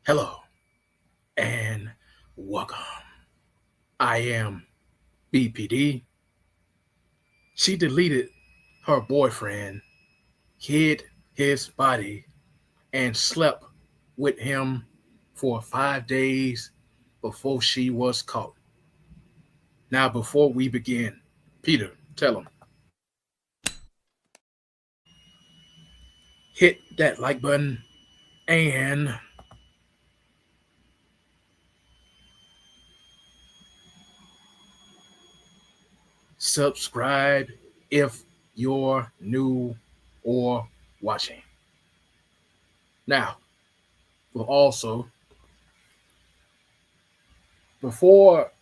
Hello and welcome. I am BPD. She deleted her boyfriend, hid his body, and slept with him for 5 days before she was caught. Now, before we begin, Peter, tell him, hit that like button and subscribe if you're new or watching. Now, we'll also, before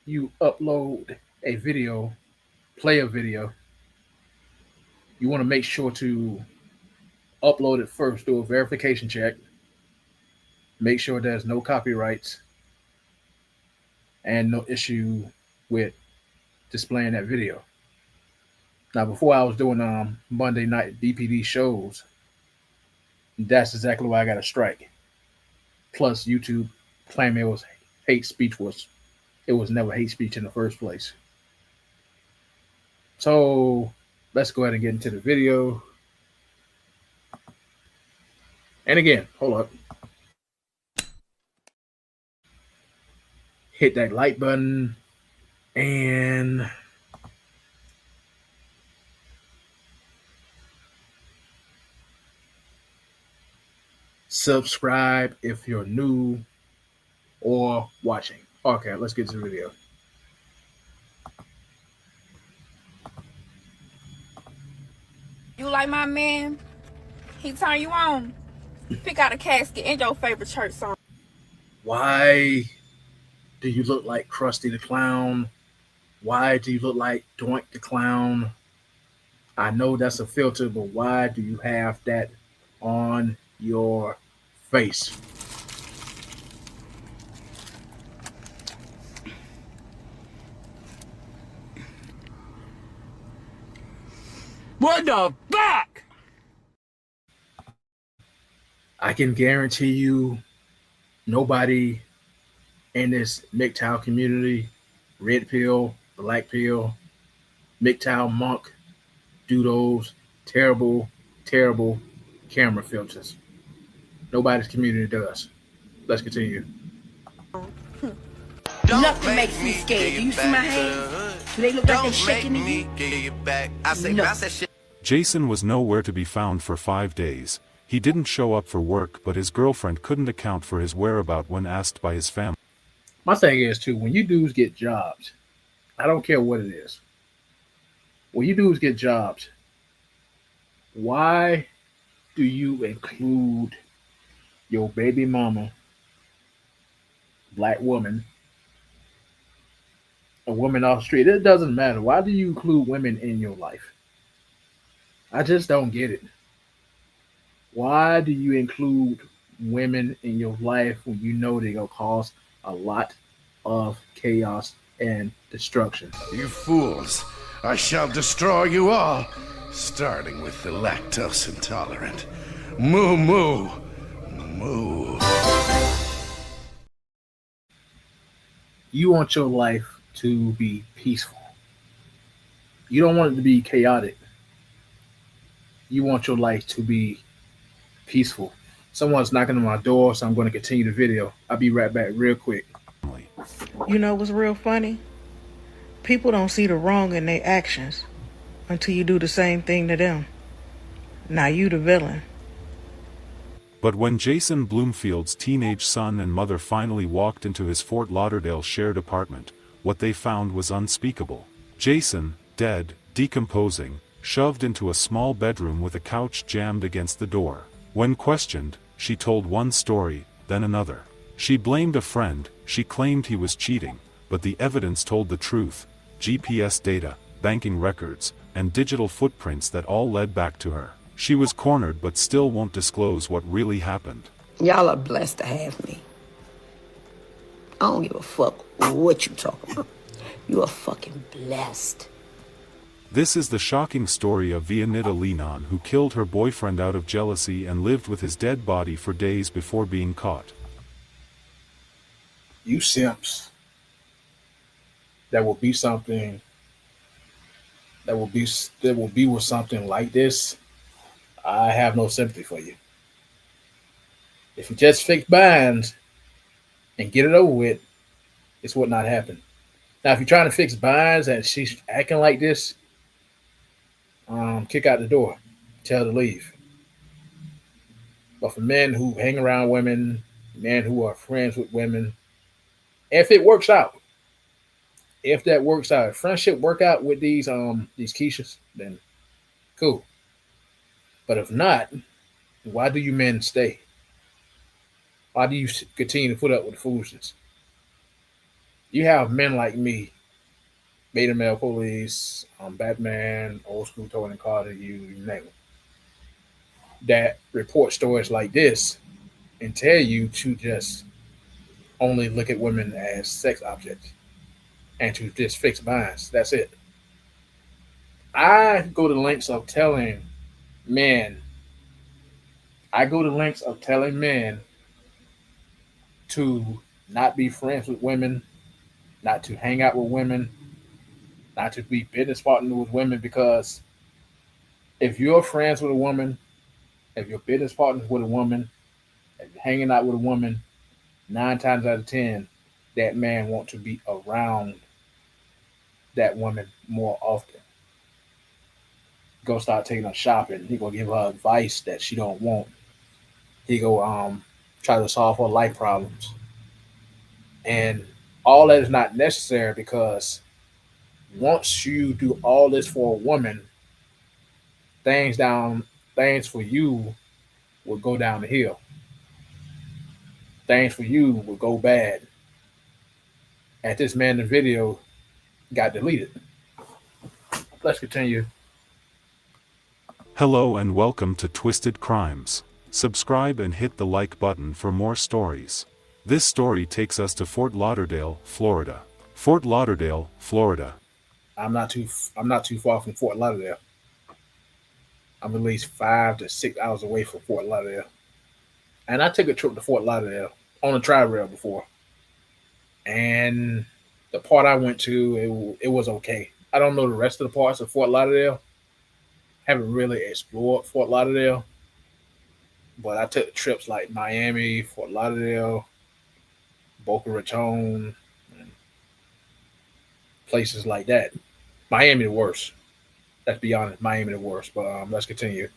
you upload a video, play a video, you want to make sure to upload it first, do a verification check, make sure there's no copyrights and no issue with displaying that video. Now, before I was doing Monday night BPD shows, that's exactly why I got a strike. Plus, YouTube claiming it was hate speech it was never hate speech in the first place. So let's go ahead and get into the video. And again, hold up. Hit that like button and subscribe if you're new or watching. Okay, let's get to the video. You like my man? He turn you on. Pick out a casket and your favorite church song. Why do you look like Krusty the Clown? Why do you look like Doink the Clown? I know that's a filter, but why do you have that on your face? What the fuck? I can guarantee you nobody in this MGTOW community, red pill, black pill, MGTOW monk, do those terrible, terrible camera filters. Nobody's community does. Let's continue. Nothing makes me scared. Do you see my hands? Do they look like they're shaking to you? No. Jason was nowhere to be found for 5 days. He didn't show up for work, but his girlfriend couldn't account for his whereabouts when asked by his family. My thing is, too, when you dudes get jobs, I don't care what it is. When you dudes get jobs, why do you include your baby mama, black woman, a woman off the street? It doesn't matter. Why do you include women in your life? I just don't get it. Why do you include women in your life when you know they're going to cause a lot of chaos and destruction? You fools, I shall destroy you all, starting with the lactose intolerant. Moo moo, moo. You want your life to be peaceful. You don't want it to be chaotic. You want your life to be peaceful. Someone's knocking on my door, so I'm going to continue the video. I'll be right back real quick. You know what's real funny? People don't see the wrong in their actions until you do the same thing to them. Now you the villain. But when Jason Bloomfield's teenage son and mother finally walked into his Fort Lauderdale shared apartment, what they found was unspeakable. Jason, dead, decomposing, shoved into a small bedroom with a couch jammed against the door. When questioned, she told one story, then another. She blamed a friend, she claimed he was cheating, but the evidence told the truth: GPS data, banking records, and digital footprints that all led back to her. She was cornered but still won't disclose what really happened. Y'all are blessed to have me. I don't give a fuck what you talking about. You are fucking blessed. This is the shocking story of Vianita Linon, who killed her boyfriend out of jealousy and lived with his dead body for days before being caught. You simps that will be something that will be with something like this, I have no sympathy for you. If you just fix binds and get it over with, this would not happen. Now, if you're trying to fix binds and she's acting like this, kick out the door, tell her to leave. But for men who hang around women, men who are friends with women, if it works out, if that works out, if friendship work out with these Keishas, then cool. But if not, why do you men stay? Why do you continue to put up with the foolishness? You have men like me, Beta Male Police, Batman, Old School Tony Carter, you name it, that report stories like this and tell you to just only look at women as sex objects and to just fix binds. That's it. I go to lengths of telling men, I go to lengths of telling men to not be friends with women, not to hang out with women, not to be business partners with women, because if you're friends with a woman, if you're business partners with a woman, if you're hanging out with a woman, 9 times out of 10, that man want to be around that woman more often. Go start taking her shopping. He gonna give her advice that she don't want. He go try to solve her life problems, and all that is not necessary, because once you do all this for a woman, things for you will go down the hill. Things for you will go bad. And this man in the video got deleted. Let's continue. Hello and welcome to Twisted Crimes. Subscribe and hit the like button for more stories. This story takes us to Fort Lauderdale, Florida. Fort Lauderdale, Florida. I'm not too far from Fort Lauderdale. I'm at least 5 to 6 hours away from Fort Lauderdale. And I took a trip to Fort Lauderdale on a tri-rail before. And the part I went to, it was okay. I don't know the rest of the parts of Fort Lauderdale. Haven't really explored Fort Lauderdale. But I took trips like Miami, Fort Lauderdale, Boca Raton, and places like that. Miami the worst. Let's be honest, Miami the worst. But let's continue.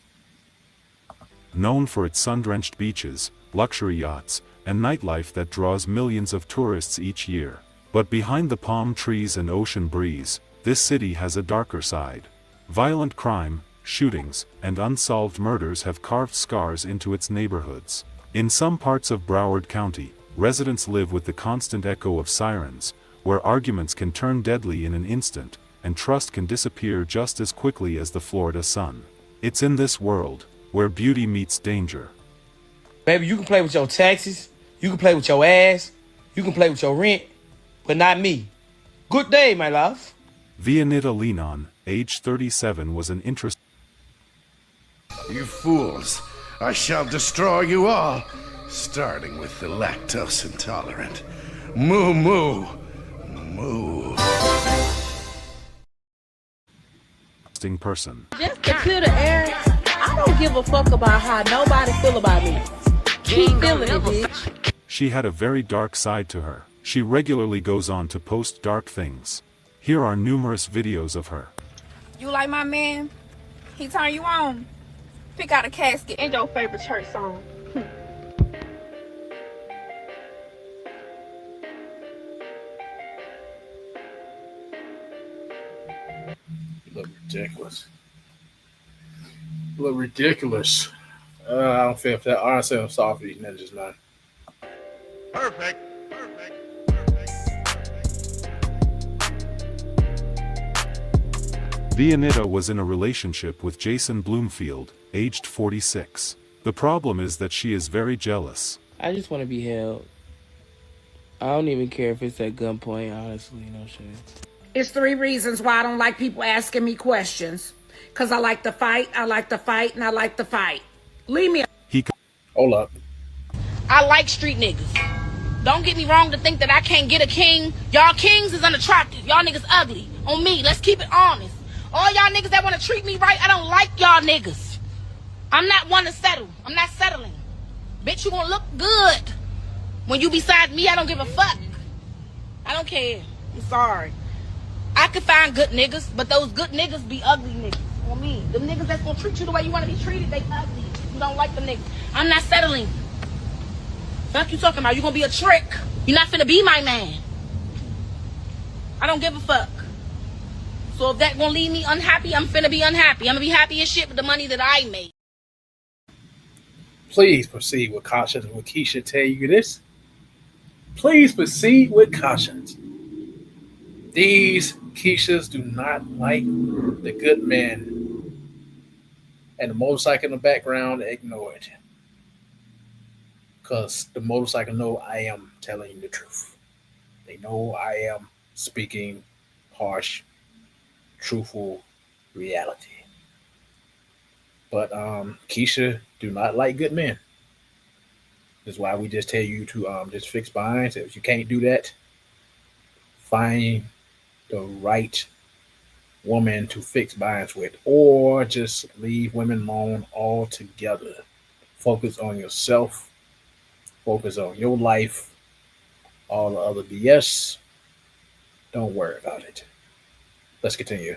Known for its sun-drenched beaches, luxury yachts, and nightlife that draws millions of tourists each year. But behind the palm trees and ocean breeze, this city has a darker side. Violent crime, shootings, and unsolved murders have carved scars into its neighborhoods. In some parts of Broward County, residents live with the constant echo of sirens, where arguments can turn deadly in an instant, and trust can disappear just as quickly as the Florida sun. It's in this world, where beauty meets danger. Baby, you can play with your taxes, you can play with your ass, you can play with your rent, but not me. Good day, my love. Vianita Linon, age 37, was an interest. You fools, I shall destroy you all, starting with the lactose intolerant. Moo moo, moo. Person. Just to clear the air, I don't give a fuck about how nobody feel about me. Keep feeling it, bitch. She had a very dark side to her. She regularly goes on to post dark things. Here are numerous videos of her. You like my man? He turn you on. Pick out a casket and your favorite church song. Look ridiculous. Look ridiculous. I don't feel that. Honestly, I'm sorry for eating ninjas, man. Perfect. Vianita was in a relationship with Jason Bloomfield, aged 46. The problem is that she is very jealous. I just want to be held. I don't even care if it's at gunpoint, honestly, no shit. It's 3 reasons why I don't like people asking me questions. Because I like to fight, and I like to fight. Leave me. Hold up. I like street niggas. Don't get me wrong to think that I can't get a king. Y'all kings is unattractive. Y'all niggas ugly. On me, let's keep it honest. All y'all niggas that want to treat me right, I don't like y'all niggas. I'm not one to settle. I'm not settling. Bitch, you gonna look good. When you beside me, I don't give a fuck. I don't care. I'm sorry. I could find good niggas, but those good niggas be ugly niggas. On me. The niggas that's gonna treat you the way you wanna be treated, they ugly. You don't like them niggas. I'm not settling. Fuck you talking about? You gonna be a trick. You're not finna be my man. I don't give a fuck. So if that gonna leave me unhappy, I'm finna be unhappy. I'm gonna be happy as shit with the money that I made. Please proceed with caution. When Keisha tell you this, please proceed with caution. These Keishas do not like the good men. And the motorcycle in the background, ignore it. Because the motorcycle know I am telling you the truth. They know I am speaking harsh, truthful reality. But Keisha do not like good men. That's why we just tell you to just fix binds. If you can't do that, find the right woman to fix binds with, or just leave women alone altogether. Focus on yourself. Focus on your life. All the other BS, don't worry about it. Let's continue.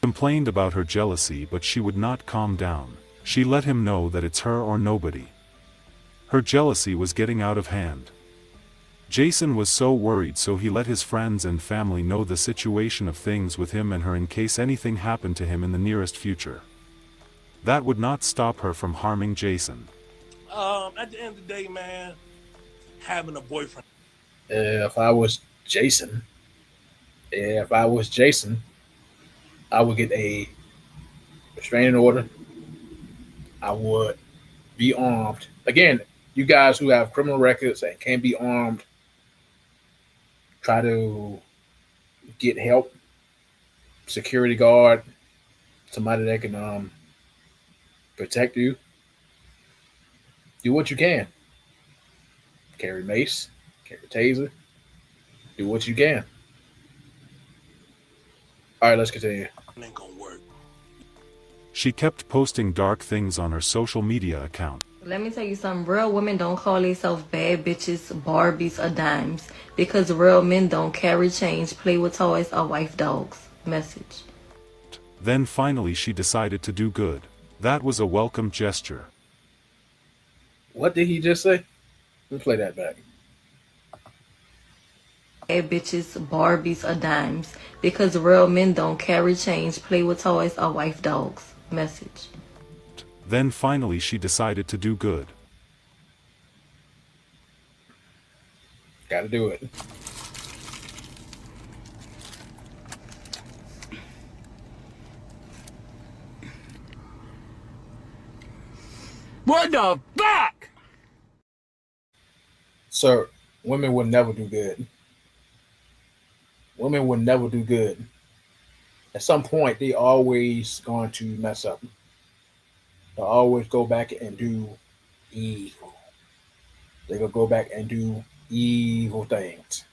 Complained about her jealousy, but she would not calm down. She let him know that it's her or nobody. Her jealousy was getting out of hand. Jason was so worried, so he let his friends and family know the situation of things with him and her in case anything happened to him in the nearest future. That would not stop her from harming Jason. At the end of the day, man, having a boyfriend. If I was Jason, I would get a restraining order. I would be armed. Again, you guys who have criminal records and can't be armed, try to get help. Security guard, somebody that can protect you. Do what you can. Carry mace, carry taser. Do what you can. All right, let's continue. Ain't gonna work. She kept posting dark things on her social media account. Let me tell you something. Real women don't call themselves bad bitches, Barbies, or dimes. Because real men don't carry change, play with toys, or wife dogs. Message. Then finally she decided to do good. That was a welcome gesture. What did he just say? Let me play that back. Bad bitches, Barbies, or dimes. Because real men don't carry change, play with toys, or wife dogs. Message. Then finally she decided to do good. Gotta do it. What the fuck? Sir, women will never do good. Women will never do good. At some point, they always going to mess up. They'll always go back and do evil. They're going to go back and do evil things.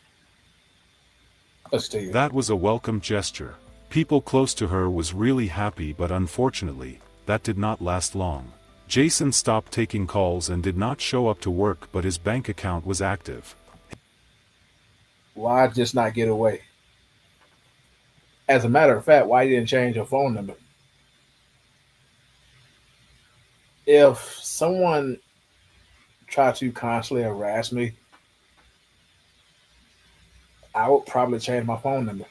Let's tell you. That was a welcome gesture. People close to her was really happy, but unfortunately, that did not last long. Jason stopped taking calls and did not show up to work, but his bank account was active. Why just not get away? As a matter of fact, why you didn't change your phone number? If someone tried to constantly harass me, I would probably change my phone number.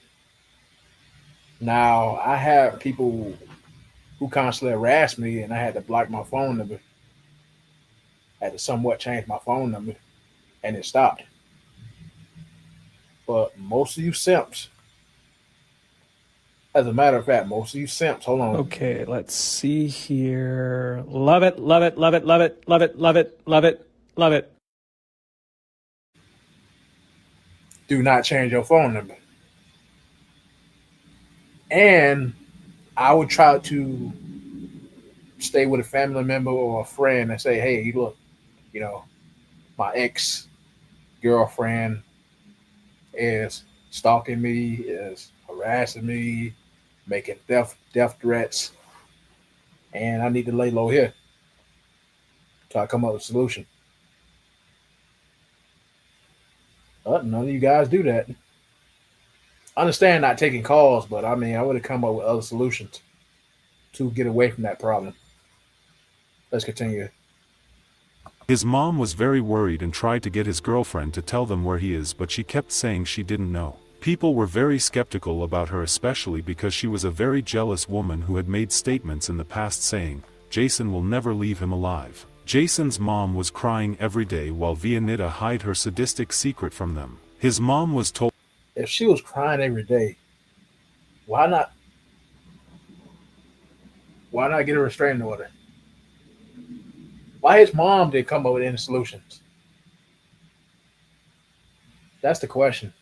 Now, I have people who constantly harass me, and I had to block my phone number. I had to somewhat change my phone number, and it stopped. But most of you simps, as a matter of fact, most of you simps, hold on. Okay, let's see here. Love it, love it, love it, love it, love it, love it, love it, love it. Do not change your phone number. And I would try to stay with a family member or a friend and say, hey, look, my ex girlfriend is stalking me, is harassing me, making death threats, and I need to lay low here till I come up with a solution. But none of you guys do that. I understand not taking calls, but I mean, I would have come up with other solutions to get away from that problem. Let's continue. His mom was very worried and tried to get his girlfriend to tell them where he is, but she kept saying she didn't know. People were very skeptical about her, especially because she was a very jealous woman who had made statements in the past saying, Jason will never leave him alive. Jason's mom was crying every day while Vianita hid her sadistic secret from them. His mom was told, if she was crying every day, why not get a restraining order? Why his mom didn't come up with any solutions? That's the question.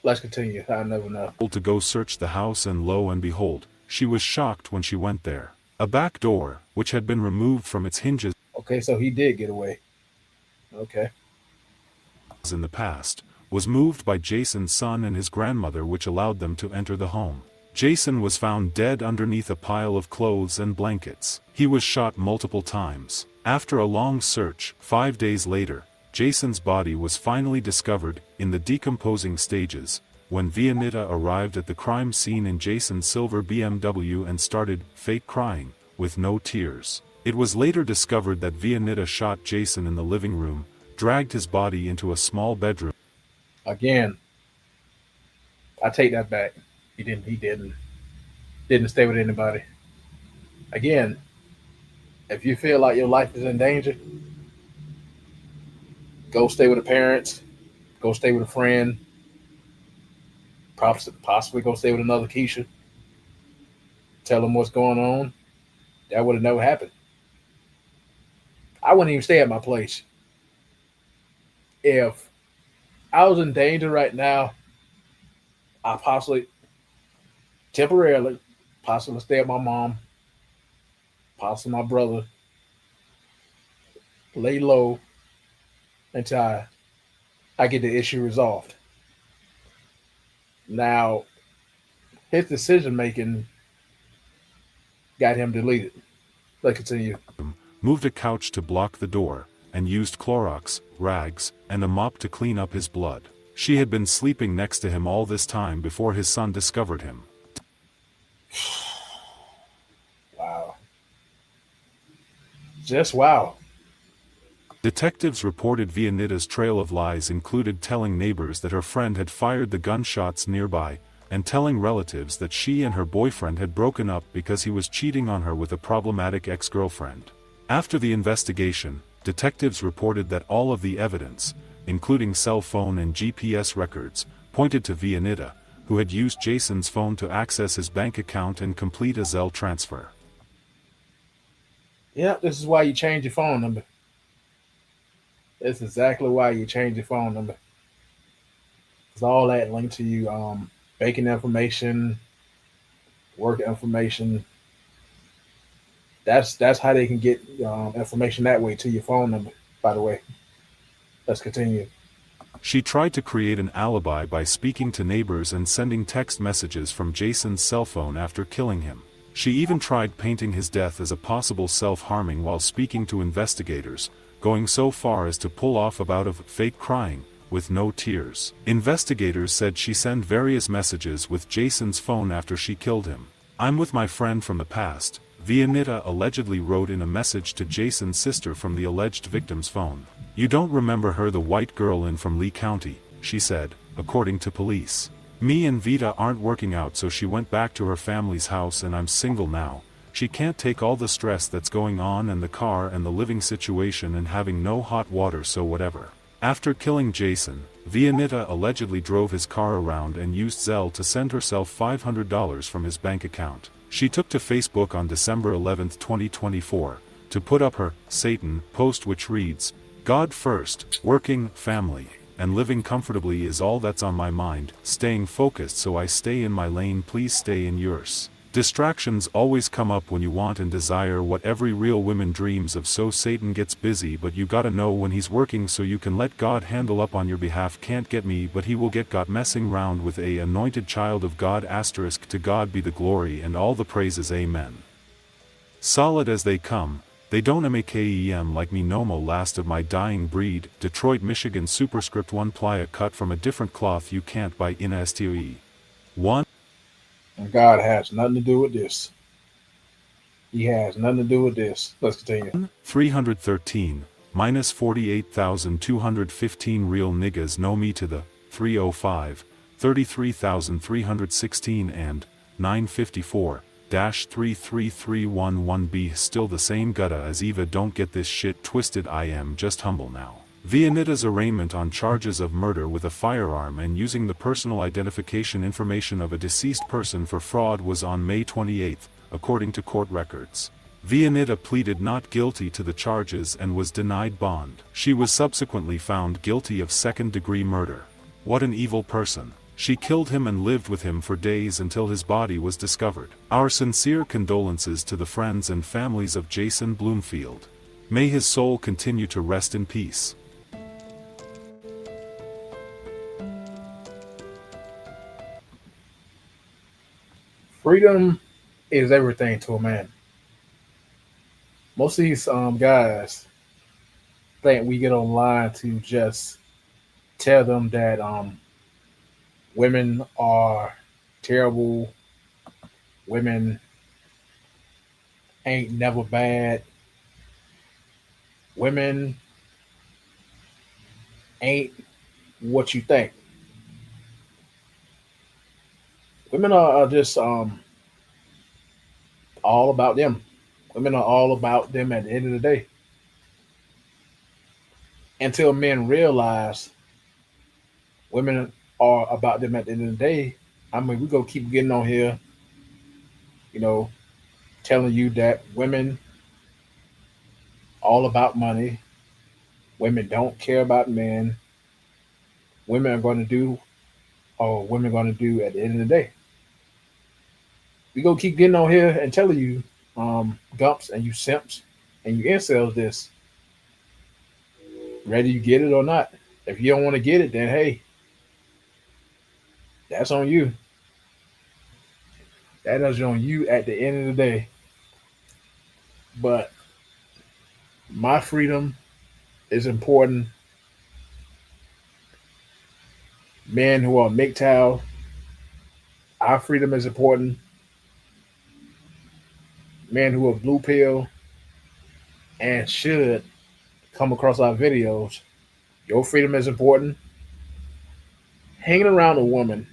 Let's continue. I never know. To go search the house, and lo and behold, she was shocked when she went there. A back door, which had been removed from its hinges. Okay, so he did get away. Okay. In the past, was moved by Jason's son and his grandmother, which allowed them to enter the home. Jason was found dead underneath a pile of clothes and blankets. He was shot multiple times. After a long search, 5 days later, Jason's body was finally discovered, in the decomposing stages, when Vianita arrived at the crime scene in Jason's silver BMW and started fake crying, with no tears. It was later discovered that Vianita shot Jason in the living room, dragged his body into a small bedroom. Again, I take that back. He didn't stay with anybody. Again, if you feel like your life is in danger, go stay with the parents, go stay with a friend, possibly go stay with another Keisha. Tell them what's going on. That would have never happened. I wouldn't even stay at my place. If I was in danger right now, I possibly temporarily stay at my mom, possibly my brother, lay low until I get the issue resolved. Now, his decision making got him deleted. Let's continue. Moved a couch to block the door, and used Clorox, rags, and a mop to clean up his blood. She had been sleeping next to him all this time before his son discovered him. Wow. Just wow. Detectives reported Vianita's trail of lies included telling neighbors that her friend had fired the gunshots nearby, and telling relatives that she and her boyfriend had broken up because he was cheating on her with a problematic ex-girlfriend. After the investigation, detectives reported that all of the evidence, including cell phone and GPS records, pointed to Vianita, who had used Jason's phone to access his bank account and complete a Zelle transfer. Yeah, this is why you change your phone number. That's exactly why you change your phone number. It's all that linked to you, banking information, work information. That's how they can get information that way to your phone number, by the way. Let's continue. She tried to create an alibi by speaking to neighbors and sending text messages from Jason's cell phone after killing him. She even tried painting his death as a possible self-harming while speaking to investigators, going so far as to pull off a bout of fake crying, with no tears. Investigators said she sent various messages with Jason's phone after she killed him. "I'm with my friend from the past," Vianita allegedly wrote in a message to Jason's sister from the alleged victim's phone. "You don't remember her, the white girl in from Lee County," she said, according to police. "Me and Vita aren't working out, so she went back to her family's house, and I'm single now. She can't take all the stress that's going on and the car and the living situation and having no hot water, so whatever." After killing Jason, Vianita allegedly drove his car around and used Zelle to send herself $500 from his bank account. She took to Facebook on December 11, 2024, to put up her Satan post, which reads, "God first, working, family, and living comfortably is all that's on my mind, staying focused, so I stay in my lane, please stay in yours." Distractions always come up when you want and desire what every real woman dreams of, so Satan gets busy, but you gotta know when he's working so you can let God handle up on your behalf. Can't get me, but he will get got messing round with a anointed child of God. Asterisk, to God be the glory and all the praises, amen. Solid as they come, they don't makem like me no mo. Last of my dying breed, Detroit, Michigan. Superscript 1 playa cut from a different cloth, you can't buy in STOE. 1. And God has nothing to do with this. He has nothing to do with this. Let's continue. 313, minus 48,215 real niggas know me to the 305, 33,316 and 954-33311B. Still the same gutta as Eva. Don't get this shit twisted, I am just humble now. Vianita's arraignment on charges of murder with a firearm and using the personal identification information of a deceased person for fraud was on May 28, according to court records. Vianita pleaded not guilty to the charges and was denied bond. She was subsequently found guilty of second-degree murder. What an evil person. She killed him and lived with him for days until his body was discovered. Our sincere condolences to the friends and families of Jason Bloomfield. May his soul continue to rest in peace. Freedom is everything to a man. Most of these guys think we get online to just tell them that women are terrible, women ain't never bad, women ain't what you think. Women are just all about them. Women are all about them at the end of the day. Until men realize women are about them at the end of the day, I mean, we're going to keep getting on here, telling you that women all about money. Women don't care about men. Women are going to do or women are going to do at the end of the day. We gonna keep getting on here and telling you, gumps and you simps and you incels this. Whether you get it or not. If you don't want to get it, then hey, that's on you. That is on you at the end of the day. But my freedom is important. Men who are MGTOW, our freedom is important. Men who are blue pill and should come across our videos, your freedom is important. Hanging around a woman,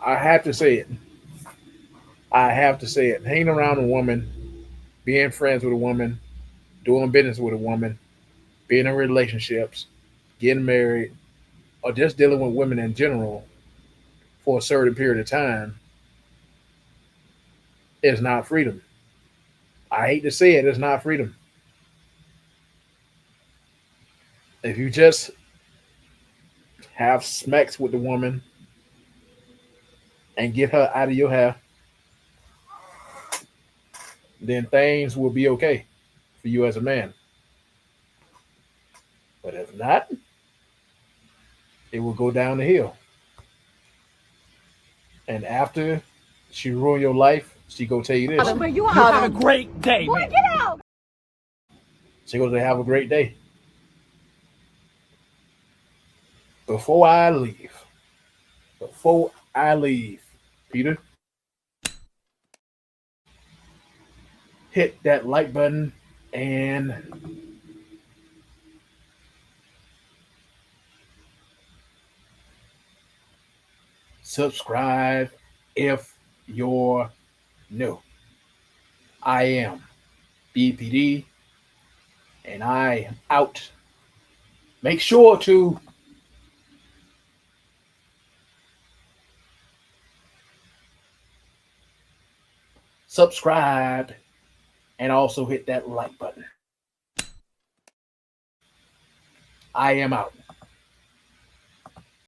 I have to say it. Hanging around a woman, being friends with a woman, doing business with a woman, being in relationships, getting married, or just dealing with women in general for a certain period of time is not freedom. I hate to say it, it's not freedom. If you just have smacks with the woman and get her out of your hair, then things will be okay for you as a man. But if not, it will go down the hill. And after she ruin your life, she gonna tell you this. You have a great day, Boy, man. get out. She gonna say, have a great day. Before I leave, Peter, hit that like button and subscribe if you're new. I am BPD and I am out. Make sure to subscribe and also hit that like button. I am out.